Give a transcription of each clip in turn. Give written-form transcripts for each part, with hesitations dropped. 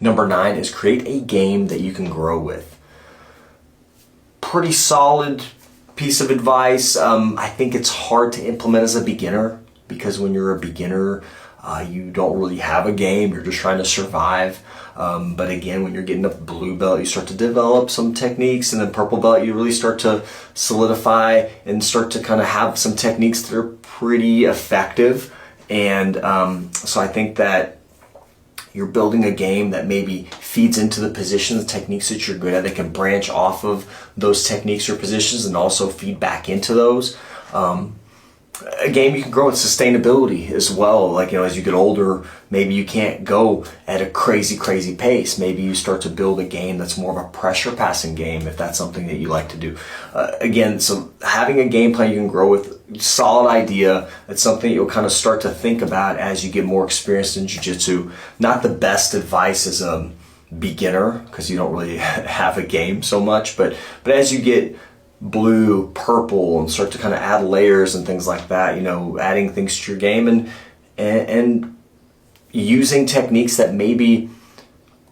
Number 9 is create a game that you can grow with. Pretty solid piece of advice. I think it's hard to implement as a beginner because when you're a beginner, you don't really have a game. You're just trying to survive. But again, when you're getting up blue belt, you start to develop some techniques, and then purple belt, you really start to solidify and start to kind of have some techniques that are pretty effective. And so I think that you're building a game that maybe feeds into the positions, techniques that you're good at. They can branch off of those techniques or positions and also feed back into those. A game you can grow with sustainability as well. Like, as you get older, maybe you can't go at a crazy pace. Maybe you start to build a game that's more of a pressure passing game if that's something that you like to do. Again, so having a game plan you can grow with, solid idea. It's something you'll kind of start to think about as you get more experienced in jiu-jitsu. Not the best advice as a beginner because you don't really have a game so much, but as you get blue, purple, and start to kind of add layers and things like that, adding things to your game and using techniques that maybe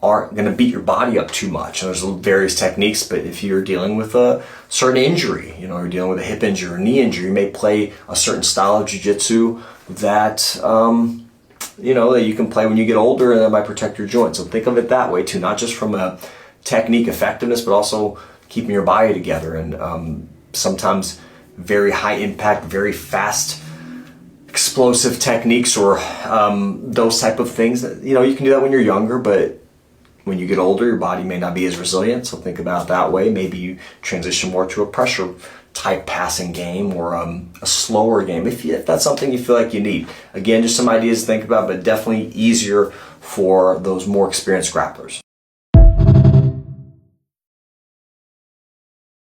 aren't going to beat your body up too much. And there's various techniques, but if you're dealing with a certain injury, you're dealing with a hip injury or knee injury, you may play a certain style of jiu-jitsu that that you can play when you get older, and that might protect your joints. So think of it that way too, not just from a technique effectiveness, but also keeping your body together. And sometimes very high impact, very fast, explosive techniques or those type of things. You can do that when you're younger, but when you get older, your body may not be as resilient. So think about it that way. Maybe you transition more to a pressure type passing game or a slower game if that's something you feel like you need. Again, just some ideas to think about, but definitely easier for those more experienced grapplers.